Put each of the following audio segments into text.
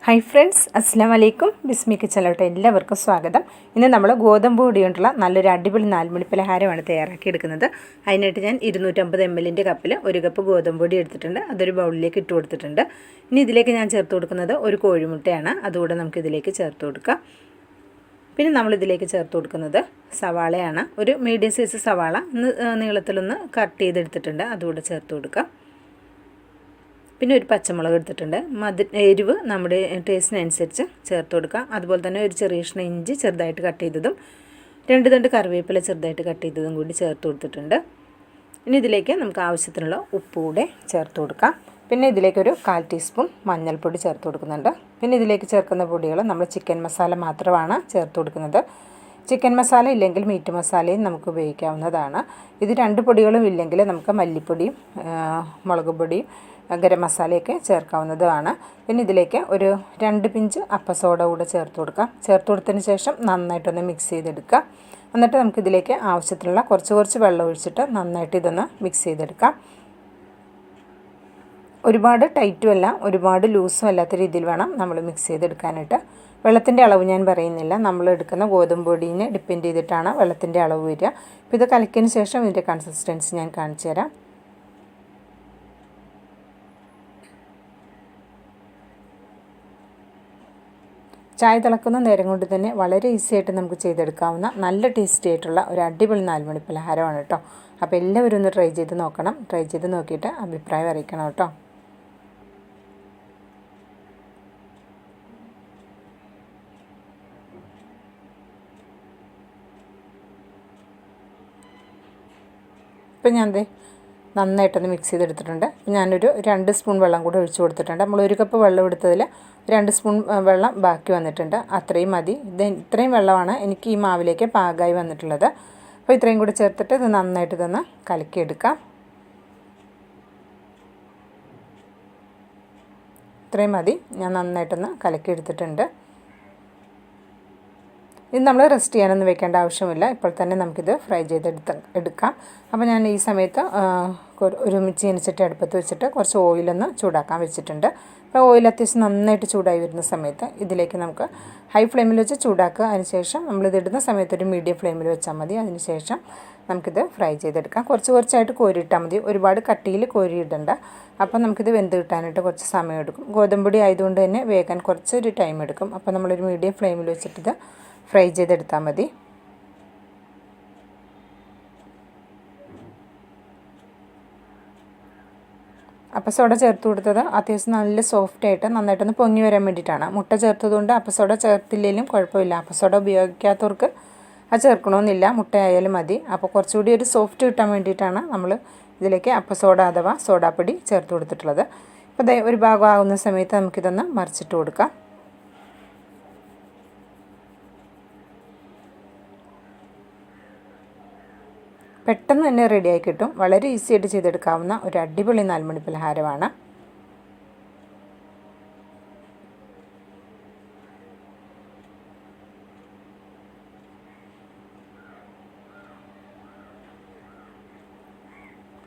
Hi friends, അസ്സലാമു അലൈക്കും. ബിസ്മി കിച്ചണിലോട്ട് എല്ലാവർക്കും സ്വാഗതം. ഇന്ന് നമ്മൾ ഗോതമ്പ് പൊടി കൊണ്ടുള്ള നല്ലൊരു അടിപൊളി 4 മണി പലഹാരമാണ് തയ്യാറാക്കിയെടുക്കുന്നത്. അതിനായിട്ട് ഞാൻ 250 ml കപ്പിൽ 1 കപ്പ് ഗോതമ്പ് പൊടി എടുത്തിട്ടുണ്ട്. അതൊരു ബൗളിലേക്ക് ഇട്ട് കൊടുത്തിട്ടുണ്ട്. ഇനി ഇതിലേക്ക് ഞാൻ ചേർത്ത് കൊടുക്കുന്നത് ഒരു കോഴിമുട്ടയാണ്. അതുകൂടെ നമുക്ക് ഇതിലേക്ക് ചേർത്ത് കൊടുക്കാം. പിന്നെ നമ്മളിതിലേക്ക് ചേർത്ത് കൊടുക്കുന്നത് സവാളയാണ്. ഒരു മീഡിയം സൈസ് സവാള നീളത്തിലൊന്ന് കട്ട് ചെയ്തെടുത്തിട്ടുണ്ട്. അതുകൂടെ ചേർത്ത് കൊടുക്കാം. പിന്നെ ഒരു പച്ചമുളക് എടുത്തിട്ടുണ്ട്. എരിവ് നമ്മുടെ ടേസ്റ്റിനനുസരിച്ച് ചേർത്ത് കൊടുക്കാം. അതുപോലെ തന്നെ ഒരു ചെറിയ കഷ്ണം ഇഞ്ചി ചെറുതായിട്ട് കട്ട് ചെയ്തതും 2 തണ്ട് കറിവേപ്പില ചെറുതായിട്ട് കട്ട് ചെയ്തതും കൂടി ചേർത്ത് കൊടുത്തിട്ടുണ്ട്. ഇനി ഇതിലേക്ക് നമുക്ക് ആവശ്യത്തിനുള്ള ഉപ്പ് കൂടെ ചേർത്ത് കൊടുക്കാം. പിന്നെ ഇതിലേക്കൊരു 1/4 ടീസ്പൂൺ മഞ്ഞൾപ്പൊടി ചേർത്ത് കൊടുക്കുന്നുണ്ട്. പിന്നെ ഇതിലേക്ക് ചേർക്കുന്ന പൊടികൾ നമ്മൾ ചിക്കൻ മസാല മാത്രമാണ് ചേർത്ത് കൊടുക്കുന്നത്. ചിക്കൻ മസാല ഇല്ലെങ്കിൽ മീറ്റ് മസാലയും നമുക്ക് ഉപയോഗിക്കാവുന്നതാണ്. ഇത് 2 പൊടികളും ഇല്ലെങ്കിൽ നമുക്ക് മല്ലിപ്പൊടിയും മുളക് പൊടിയും ഗരം മസാലയൊക്കെ ചേർക്കാവുന്നതാണ്. പിന്നെ ഇതിലേക്ക് ഒരു 2 പിഞ്ച് അപ്പസോഡ കൂടെ ചേർത്ത് കൊടുക്കാം. ചേർത്ത് കൊടുത്തതിന് ശേഷം നന്നായിട്ടൊന്ന് മിക്സ് ചെയ്തെടുക്കുക. എന്നിട്ട് നമുക്കിതിലേക്ക് ആവശ്യത്തിനുള്ള കുറച്ച് വെള്ളം ഒഴിച്ചിട്ട് നന്നായിട്ട് ഇതൊന്ന് മിക്സ് ചെയ്തെടുക്കാം. ഒരുപാട് ടൈറ്റും അല്ല ഒരുപാട് ലൂസും അല്ലാത്ത രീതിയിൽ വേണം നമ്മൾ മിക്സ് ചെയ്തെടുക്കാനായിട്ട്. വെള്ളത്തിൻ്റെ അളവ് ഞാൻ പറയുന്നില്ല, നമ്മൾ എടുക്കുന്ന ഗോതമ്പ് പൊടിയെ ഡിപ്പെൻഡ് ചെയ്തിട്ടാണ് വെള്ളത്തിൻ്റെ അളവ് വരിക. അപ്പോൾ ഇത് കലക്കിയതിന് ശേഷം ഇതിൻ്റെ കൺസിസ്റ്റൻസി ഞാൻ കാണിച്ചു തരാം. ചായ തിളക്കുന്ന നേരം കൊണ്ട് തന്നെ വളരെ ഈസി ആയിട്ട് നമുക്ക് ചെയ്തെടുക്കാവുന്ന നല്ല ടേസ്റ്റി ആയിട്ടുള്ള ഒരു അടിപൊളി 4 മണി പലഹാരമാണ് കേട്ടോ. അപ്പോൾ എല്ലാവരും ഒന്ന് ട്രൈ ചെയ്ത് നോക്കണം. ട്രൈ ചെയ്ത് നോക്കിയിട്ട് അഭിപ്രായം അറിയിക്കണം കേട്ടോ. ഇപ്പം ഞാൻ നന്നായിട്ടൊന്ന് മിക്സ് ചെയ്തെടുത്തിട്ടുണ്ട്. ഞാനൊരു 2 സ്പൂൺ വെള്ളം കൂടെ ഒഴിച്ചു കൊടുത്തിട്ടുണ്ട്. നമ്മൾ 1 കപ്പ് വെള്ളം എടുത്തതിൽ 2 സ്പൂൺ വെള്ളം ബാക്കി വന്നിട്ടുണ്ട്. അത്രയും മതി. ഇത്രയും വെള്ളമാണ് എനിക്ക് ഈ മാവിലേക്ക് പാകമായി വന്നിട്ടുള്ളത്. അപ്പോൾ ഇത്രയും കൂടി ചേർത്തിട്ട് ഇത് നന്നായിട്ട് ഇതൊന്ന് കലക്കിയെടുക്കാം. ഇത്രയും മതി. ഞാൻ നന്നായിട്ടൊന്ന് കലക്കിയെടുത്തിട്ടുണ്ട്. ഇത് നമ്മൾ റെസ്റ്റ് ചെയ്യാനൊന്നും വെക്കേണ്ട ആവശ്യമില്ല. ഇപ്പോൾ തന്നെ നമുക്കിത് ഫ്രൈ എടുക്കാം. അപ്പോൾ ഞാൻ ഈ സമയത്ത് ഒരു ചീനച്ചട്ടി അടുപ്പത്ത് വെച്ചിട്ട് കുറച്ച് ഓയിലൊന്ന് ചൂടാക്കാൻ വെച്ചിട്ടുണ്ട്. അപ്പോൾ ഓയിൽ അത്യാവശ്യം നന്നായിട്ട് ചൂടായി വരുന്ന സമയത്ത് ഇതിലേക്ക് നമുക്ക് ഹൈ ഫ്ലെയിമിൽ വെച്ച് ചൂടാക്കുക. അതിനുശേഷം നമ്മളിതിടുന്ന സമയത്ത് ഒരു മീഡിയം ഫ്ലെയിമിൽ വെച്ചാൽ മതി. അതിനുശേഷം നമുക്കിത് ഫ്രൈ ചെയ്തെടുക്കാം. കുറച്ചായിട്ട് കോരിയിട്ടാൽ മതി. ഒരുപാട് കട്ടിയിൽ കോരിയിടണ്ട. അപ്പോൾ നമുക്കിത് വെന്ത് കിട്ടാനായിട്ട് കുറച്ച് സമയം എടുക്കും. ഗോതമ്പൊടി ആയതുകൊണ്ട് തന്നെ വേകാൻ കുറച്ചൊരു ടൈം എടുക്കും. അപ്പോൾ നമ്മളൊരു മീഡിയം ഫ്ലെയിമിൽ വെച്ചിട്ടിത് ഫ്രൈ ചെയ്തെടുത്താൽ മതി. അപ്പസോഡ ചേർത്ത് കൊടുത്തത് അത്യാവശ്യം നല്ല സോഫ്റ്റായിട്ട് നന്നായിട്ടൊന്ന് പൊങ്ങി വരാൻ വേണ്ടിയിട്ടാണ്. മുട്ട ചേർത്തതുകൊണ്ട് അപ്പസോഡ ചേർത്തില്ലെങ്കിലും കുഴപ്പമില്ല. അപ്പസോഡ ഉപയോഗിക്കാത്തവർക്ക് അത് ചേർക്കണമെന്നില്ല, മുട്ട ആയാലും മതി. അപ്പോൾ കുറച്ചുകൂടി ഒരു സോഫ്റ്റ് കിട്ടാൻ വേണ്ടിയിട്ടാണ് നമ്മൾ ഇതിലേക്ക് അപ്പസോഡ അഥവാ സോഡാപ്പൊടി ചേർത്ത് കൊടുത്തിട്ടുള്ളത്. അപ്പോൾ ഒരു ഭാഗം ആകുന്ന സമയത്ത് നമുക്കിതൊന്ന് മറിച്ചിട്ട് കൊടുക്കാം. പെട്ടെന്ന് തന്നെ റെഡിയായി കിട്ടും. വളരെ ഈസി ആയിട്ട് ചെയ്തെടുക്കാവുന്ന ഒരു അടിപൊളി 4 മണി പലഹാരമാണ്.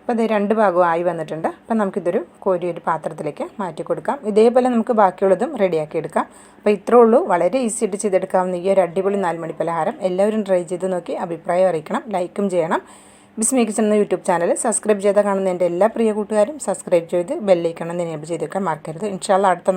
അപ്പോൾ ഇത് 2 ഭാഗവും ആയി വന്നിട്ടുണ്ട്. അപ്പം നമുക്കിതൊരു ഒരു പാത്രത്തിലേക്ക് മാറ്റി കൊടുക്കാം. ഇതേപോലെ നമുക്ക് ബാക്കിയുള്ളതും റെഡിയാക്കി എടുക്കാം. അപ്പോൾ ഇത്രേ ഉള്ളൂ. വളരെ ഈസി ആയിട്ട് ചെയ്തെടുക്കാവുന്ന ഈ ഒരു അടിപൊളി 4 മണി പലഹാരം എല്ലാവരും ട്രൈ ചെയ്ത് നോക്കി അഭിപ്രായം അറിയിക്കണം. ലൈക്കും ചെയ്യണം. ബിസ്മി കിച്ചൺ എന്ന യൂട്യൂബ് ചാനൽ സബ്സ്ക്രൈബ് ചെയ്താൽ കാണുന്ന എൻ്റെ എല്ലാ പ്രിയ കൂട്ടുകാരും സബ്സ്ക്രൈബ് ചെയ്ത് ബെല്ലൈക്കൺ എനേബിൾ ചെയ്ത് വെക്കാൻ മറക്കരുത്. ഇൻഷാ അല്ലാഹ് അടുത്ത